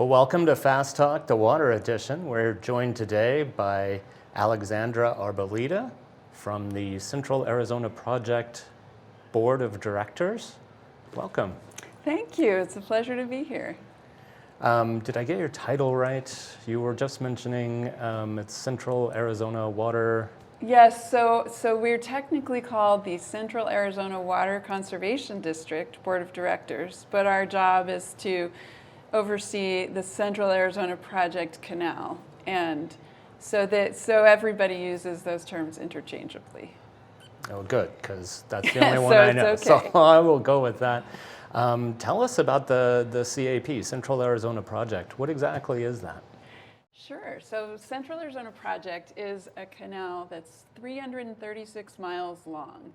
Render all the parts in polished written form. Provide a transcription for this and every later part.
Well, welcome to Fast Talk, the Water Edition. We're joined today by Alexandra Arboleda from the Central Arizona Project Board of Directors. Welcome. Thank you. It's a pleasure to be here. Did I get your title right? You were just mentioning it's Central Arizona Water. Yes, so we're technically called the Central Arizona Water Conservation District Board of Directors, but our job is to oversee the Central Arizona Project Canal, and so everybody uses those terms interchangeably. Oh, good, because that's the only one So I know. it's okay. So I will go with that. Tell us about the CAP, Central Arizona Project. What exactly is that? Sure. So Central Arizona Project is a canal that's 336 miles long,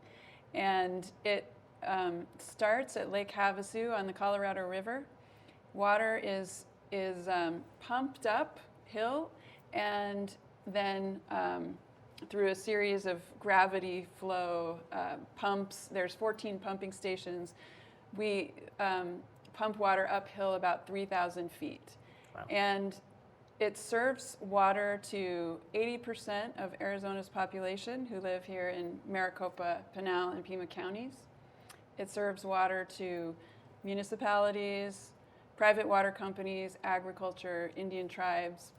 and it starts at Lake Havasu on the Colorado River. Water is pumped uphill, and then through a series of gravity flow pumps, there's 14 pumping stations, we pump water uphill about 3,000 feet. Wow. And it serves water to 80% of Arizona's population who live here in Maricopa, Pinal, and Pima counties. It serves water to municipalities, private water companies, agriculture, Indian tribes,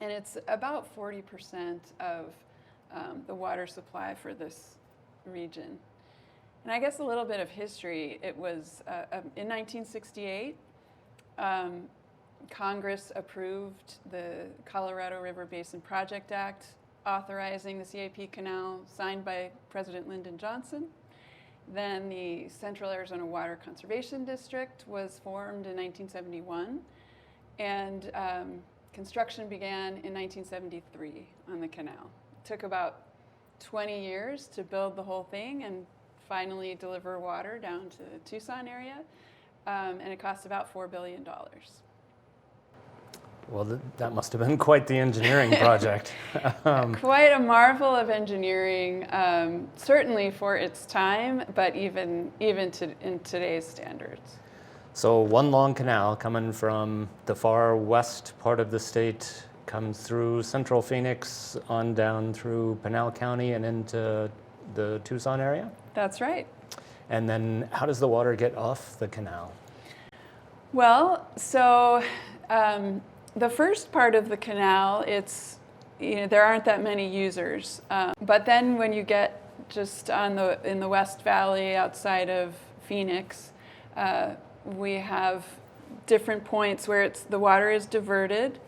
and it's about 40% of the water supply for this region. And I guess a little bit of history, it was in 1968, Congress approved the Colorado River Basin Project Act, authorizing the CAP Canal, signed by President Lyndon Johnson. Then the Central Arizona Water Conservation District was formed in 1971, and construction began in 1973 on the canal. It took about 20 years to build the whole thing and finally deliver water down to the Tucson area, and it cost about $4 billion. Well, that must have been quite the engineering project. Quite a marvel of engineering, certainly for its time, but even in today's standards. So one long canal coming from the far west part of the state comes through central Phoenix on down through Pinal County and into the Tucson area? That's right. And then how does the water get off the canal? Well, so the first part of the canal, there aren't that many users. But then when you get just in the West Valley outside of Phoenix, we have different points where the water is diverted,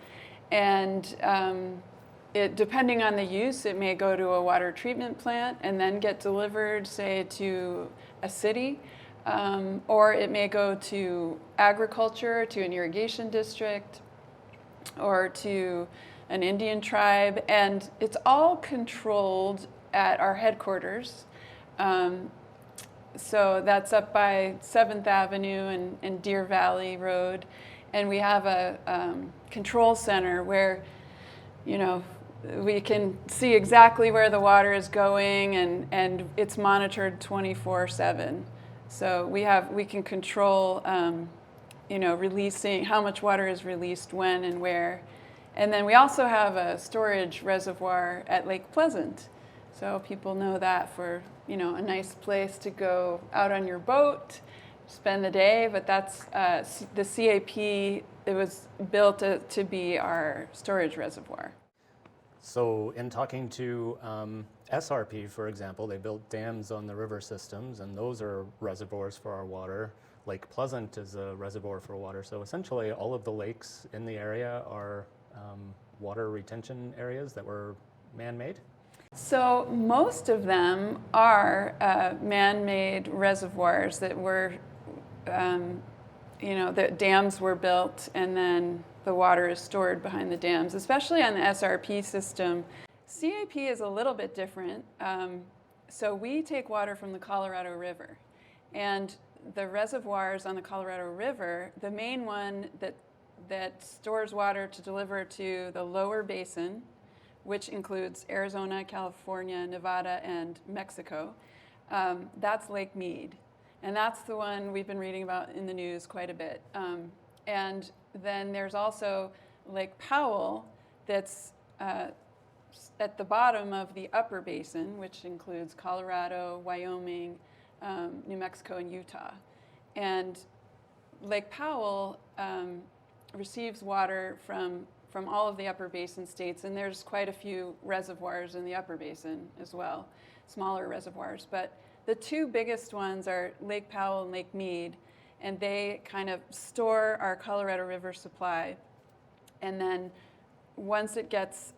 and depending on the use, it may go to a water treatment plant and then get delivered, say, to a city, or it may go to agriculture, to an irrigation district, or to an Indian tribe, and it's all controlled at our headquarters. So that's up by 7th Avenue and Deer Valley Road, and we have a control center where, we can see exactly where the water is going, and it's monitored 24/7. So we can control releasing how much water is released when and where. And then we also have a storage reservoir at Lake Pleasant. So people know that for, a nice place to go out on your boat, spend the day, but that's the CAP, it was built to be our storage reservoir. So in talking to SRP, for example, they built dams on the river systems, and those are reservoirs for our water. Lake Pleasant is a reservoir for water. So essentially all of the lakes in the area are water retention areas that were man-made? So most of them are man-made reservoirs that were, the dams were built and then the water is stored behind the dams, especially on the SRP system. CAP is a little bit different. So we take water from the Colorado River, and the reservoirs on the Colorado River, the main one that stores water to deliver to the lower basin, which includes Arizona, California, Nevada, and Mexico, that's Lake Mead. And that's the one we've been reading about in the news quite a bit. And then there's also Lake Powell that's at the bottom of the upper basin, which includes Colorado, Wyoming, New Mexico, and Utah. And Lake Powell receives water from all of the upper basin states, and there's quite a few reservoirs in the upper basin as well, smaller reservoirs. But the two biggest ones are Lake Powell and Lake Mead, and they kind of store our Colorado River supply. And then once it gets,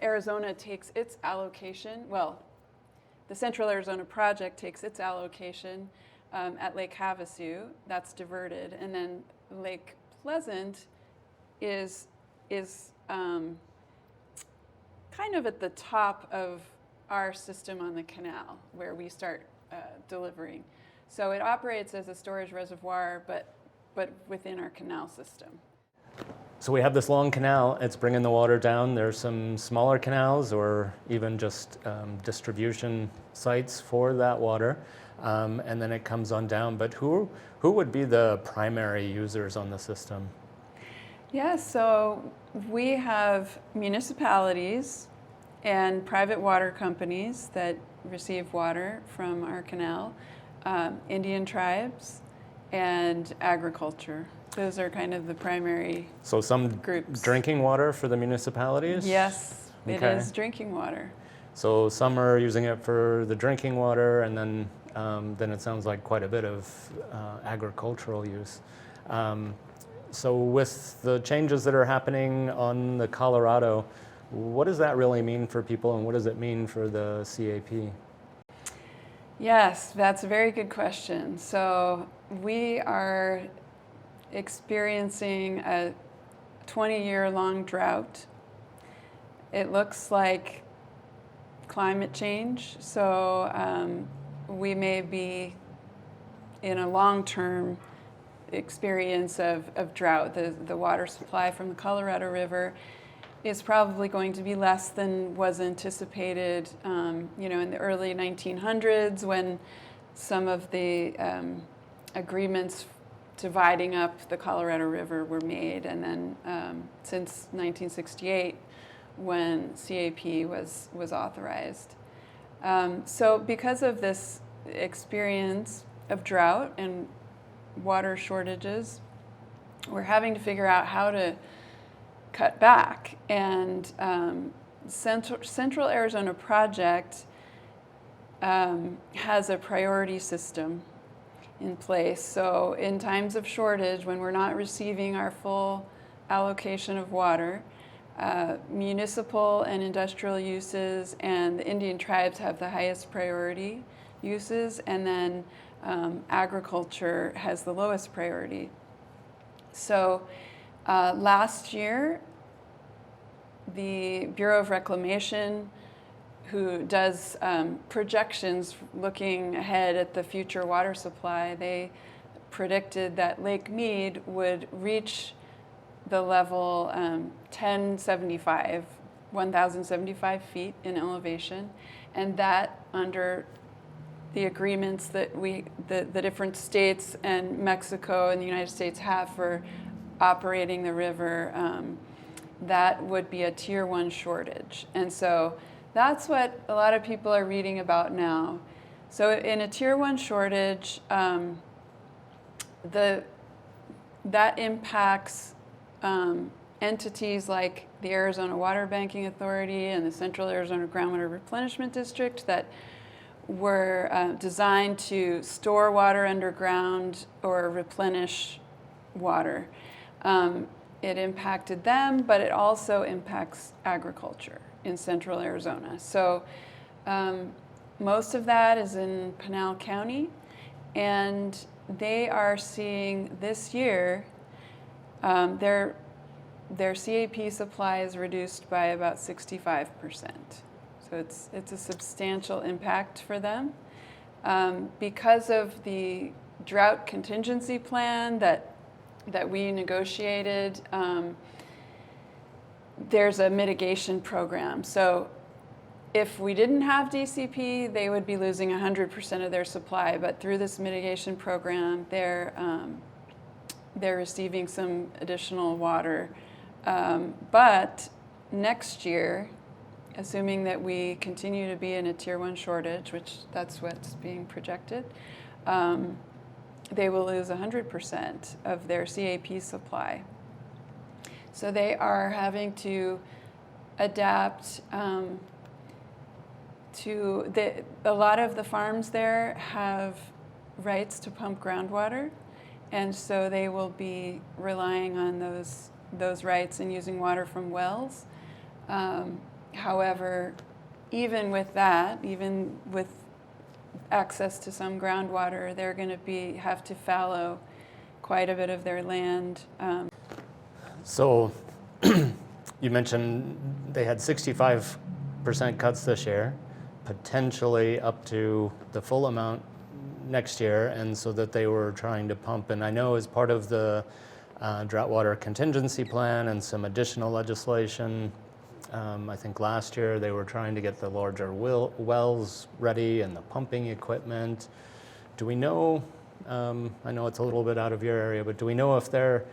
Arizona takes its allocation, well, the Central Arizona Project takes its allocation at Lake Havasu, that's diverted. And then Lake Pleasant is kind of at the top of our system on the canal where we start delivering. So it operates as a storage reservoir, but within our canal system. So we have this long canal, it's bringing the water down. There's some smaller canals or even just distribution sites for that water, and then it comes on down. But who would be the primary users on the system? Yeah, so we have municipalities and private water companies that receive water from our canal, Indian tribes, and agriculture. Those are kind of the primary So some groups. Drinking water for the municipalities? Yes, it Okay. is drinking water. So some are using it for the drinking water, and then it sounds like quite a bit of agricultural use. So with the changes that are happening on the Colorado, what does that really mean for people, and what does it mean for the CAP? Yes, that's a very good question. So we are experiencing a 20-year-long drought. It looks like climate change, so we may be in a long-term experience of drought. The water supply from the Colorado River is probably going to be less than was anticipated, in the early 1900s when some of the agreements dividing up the Colorado River were made, and then since 1968 when CAP was authorized. So because of this experience of drought and water shortages, we're having to figure out how to cut back. And Central Arizona Project has a priority system in place. So in times of shortage, when we're not receiving our full allocation of water, municipal and industrial uses and the Indian tribes have the highest priority uses, and then agriculture has the lowest priority. So last year, the Bureau of Reclamation, who does projections looking ahead at the future water supply, they predicted that Lake Mead would reach the level 1,075 feet in elevation, and that under the agreements that the different states and Mexico and the United States have for operating the river, that would be a tier 1 shortage. And so that's what a lot of people are reading about now. So in a tier 1 shortage, that impacts entities like the Arizona Water Banking Authority and the Central Arizona Groundwater Replenishment District that were designed to store water underground or replenish water. It impacted them, but it also impacts agriculture in Central Arizona. So most of that is in Pinal County, and they are seeing this year their CAP supply is reduced by about 65%. So it's a substantial impact for them. Because of the drought contingency plan that we negotiated, there's a mitigation program. So if we didn't have DCP, they would be losing 100% of their supply. But through this mitigation program, they're receiving some additional water. But next year, assuming that we continue to be in a Tier 1 shortage, which that's what's being projected, they will lose 100% of their CAP supply. So they are having to adapt a lot of the farms there have rights to pump groundwater, and so they will be relying on those rights and using water from wells. However, even with that, even with access to some groundwater, they're going to have to fallow quite a bit of their land. So you mentioned they had 65% cuts this year, potentially up to the full amount next year, and so that they were trying to pump. And I know as part of the drought water contingency plan and some additional legislation, I think last year they were trying to get the larger wells ready and the pumping equipment. Do we know, I know it's a little bit out of your area, but do we know if they're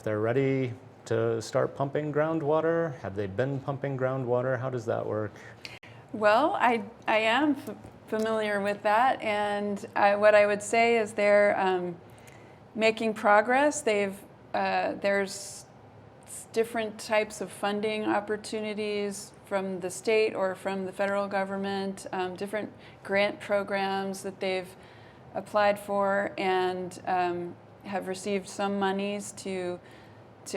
ready to start pumping groundwater? Have they been pumping groundwater? How does that work? Well, I am familiar with that, and what I would say is they're making progress. There's different types of funding opportunities from the state or from the federal government, different grant programs that they've applied for and have received some monies to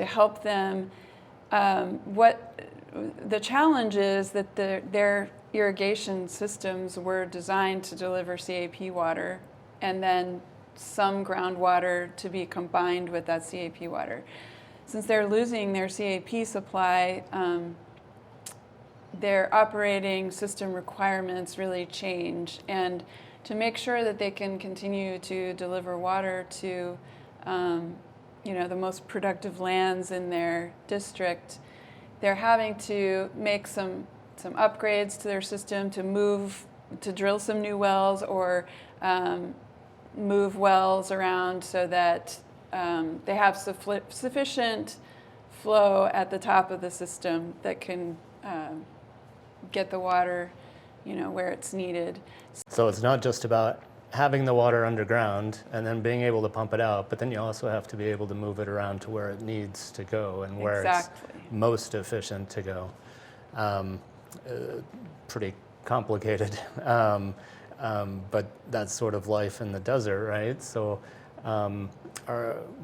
help them. What the challenge is that their irrigation systems were designed to deliver CAP water and then some groundwater to be combined with that CAP water. Since they're losing their CAP supply, their operating system requirements really change. And to make sure that they can continue to deliver water to the most productive lands in their district, they're having to make some upgrades to their system to drill some new wells or move wells around so that they have sufficient flow at the top of the system that can get the water, where it's needed. So it's not just about having the water underground and then being able to pump it out, but then you also have to be able to move it around to where it needs to go and where Exactly. it's most efficient to go. Pretty complicated, but that's sort of life in the desert, right? So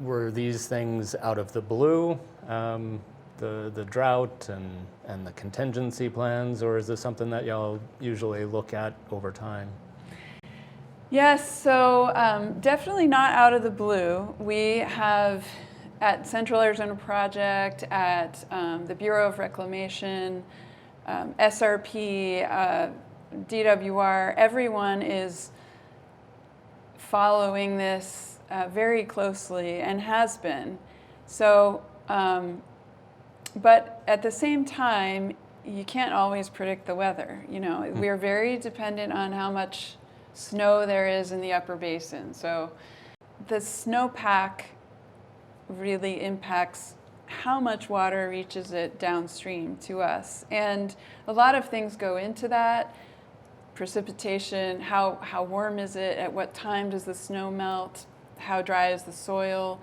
were these things out of the blue, the drought and the contingency plans, or is this something that y'all usually look at over time? Yes, so definitely not out of the blue. We have at Central Arizona Project, at the Bureau of Reclamation, SRP, DWR, everyone is following this very closely and has been. So, but at the same time, you can't always predict the weather. We're very dependent on how much snow there is in the upper basin. So the snowpack really impacts how much water reaches it downstream to us. And a lot of things go into that. Precipitation, how warm is it, at what time does the snow melt, how dry is the soil,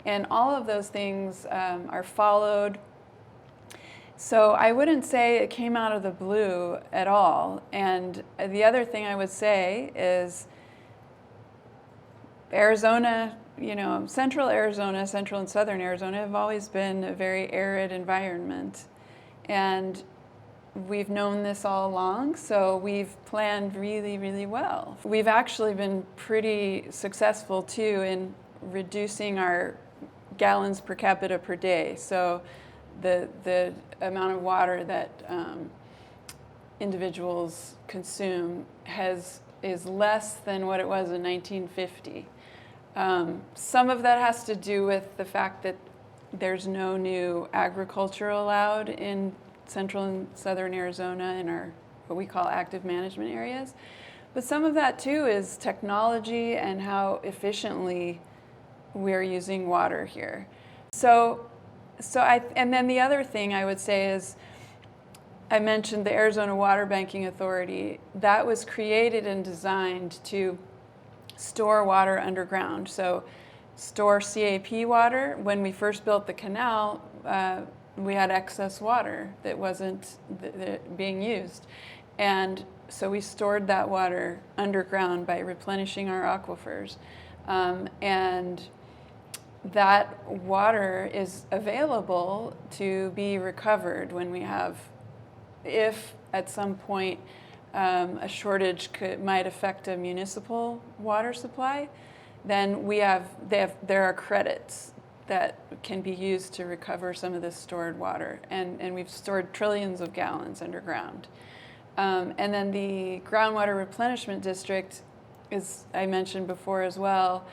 and all of those things are followed. So I wouldn't say it came out of the blue at all. And the other thing I would say is Arizona, central Arizona, central and southern Arizona have always been a very arid environment. And we've known this all along, so we've planned really, really well. We've actually been pretty successful too in reducing our gallons per capita per day. So the amount of water that individuals consume is less than what it was in 1950. Some of that has to do with the fact that there's no new agriculture allowed in central and southern Arizona in our what we call active management areas. But some of that too is technology and how efficiently we're using water here. And then the other thing I would say is, I mentioned the Arizona Water Banking Authority. That was created and designed to store water underground. So store CAP water. When we first built the canal, we had excess water that wasn't being used. And so we stored that water underground by replenishing our aquifers. And that water is available to be recovered when we have, if at some point a shortage might affect a municipal water supply, then there are credits that can be used to recover some of this stored water. And we've stored trillions of gallons underground. And then the groundwater replenishment district, as I mentioned before as well,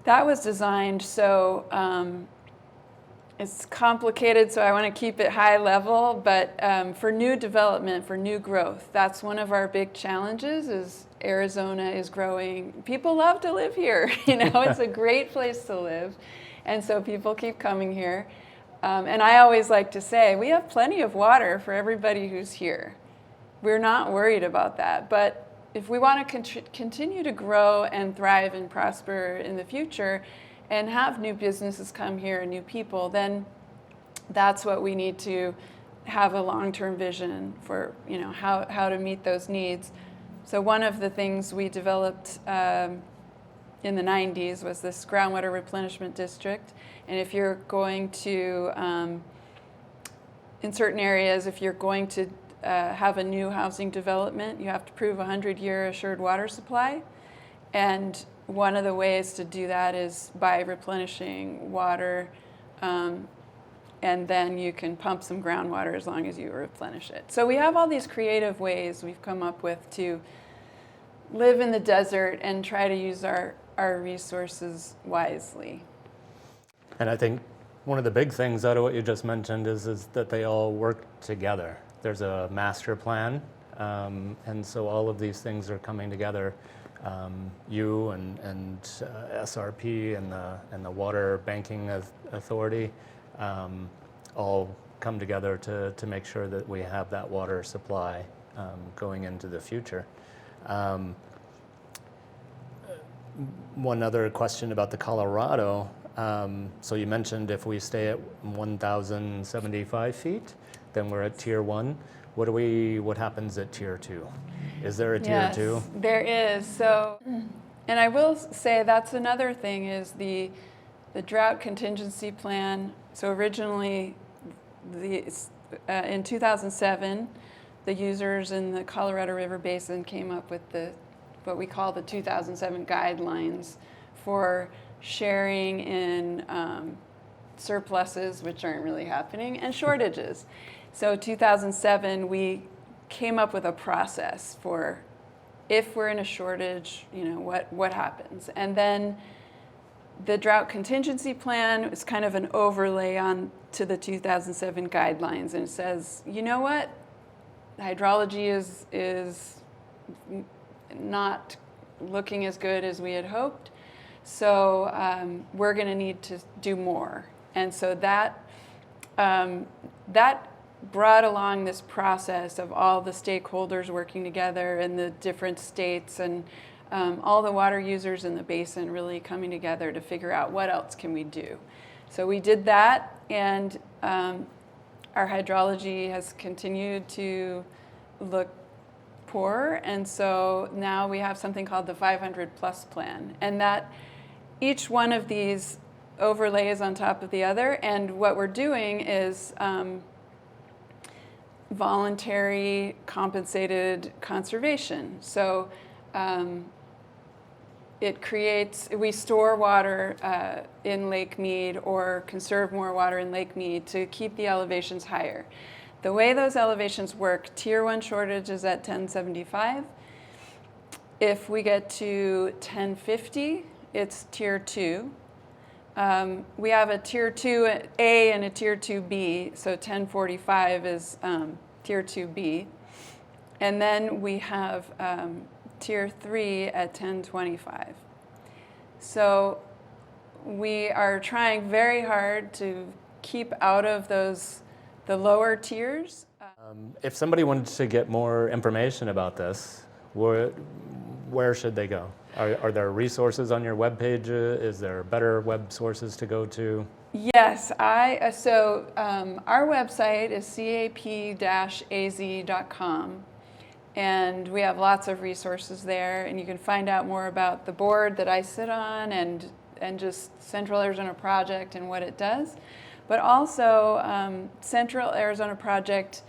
that was designed so it's complicated, so I want to keep it high level, but for new development, for new growth, that's one of our big challenges. Is Arizona is growing. People love to live here. It's a great place to live, and so people keep coming here. And I always like to say, we have plenty of water for everybody who's here. We're not worried about that, but if we want to continue to grow and thrive and prosper in the future and have new businesses come here and new people, then that's what we need to have a long-term vision for, how to meet those needs. So one of the things we developed in the 90s was this groundwater replenishment district. And if you're going to, in certain areas, if you're going to have a new housing development, you have to prove a 100-year assured water supply. And one of the ways to do that is by replenishing water, and then you can pump some groundwater as long as you replenish it. So we have all these creative ways we've come up with to live in the desert and try to use our resources wisely. And I think one of the big things out of what you just mentioned is that they all work together. There's a master plan, and so all of these things are coming together. You and SRP and the Water Banking Authority all come together to make sure that we have that water supply going into the future. One other question about the Colorado. So you mentioned if we stay at 1,075 feet, then we're at Tier 1. What happens at Tier 2? Is there a Tier 2? Yes, there is. So, and I will say that's another thing is the drought contingency plan. So originally, in 2007, the users in the Colorado River Basin came up with what we call the 2007 guidelines for sharing in surpluses, which aren't really happening, and shortages. So 2007, we came up with a process for if we're in a shortage, what happens. And then the drought contingency plan is kind of an overlay on to the 2007 guidelines, and it says, you know what, hydrology is not looking as good as we had hoped, so we're going to need to do more. And so that brought along this process of all the stakeholders working together in the different states and all the water users in the basin really coming together to figure out what else can we do. So we did that, and our hydrology has continued to look poor, and so now we have something called the 500 plus plan, and that each one of these overlays on top of the other, and what we're doing is voluntary compensated conservation. So we store water in Lake Mead or conserve more water in Lake Mead to keep the elevations higher. The way those elevations work, Tier 1 shortage is at 1075. If we get to 1050, it's Tier 2. We have a Tier 2A and a Tier 2B, so 1045 is Tier 2B. And then we have Tier 3 at 1025. So we are trying very hard to keep out of the lower tiers. If somebody wanted to get more information about this, where should they go? Are there resources on your webpage? Is there better web sources to go to? Yes, our website is cap-az.com, and we have lots of resources there, and you can find out more about the board that I sit on and just Central Arizona Project and what it does. But also, Central Arizona Project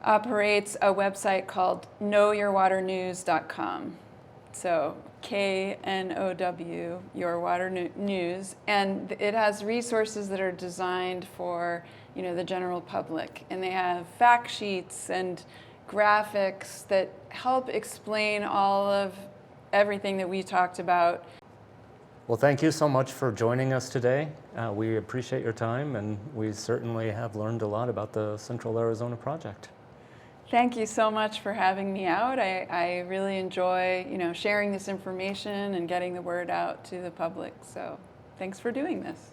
operates a website called knowyourwaternews.com. So KNOW, Your Water News, and it has resources that are designed for the general public, and they have fact sheets and graphics that help explain all of everything that we talked about. Well, thank you so much for joining us today. We appreciate your time, and we certainly have learned a lot about the Central Arizona Project. Thank you so much for having me out. I really enjoy, sharing this information and getting the word out to the public. So thanks for doing this.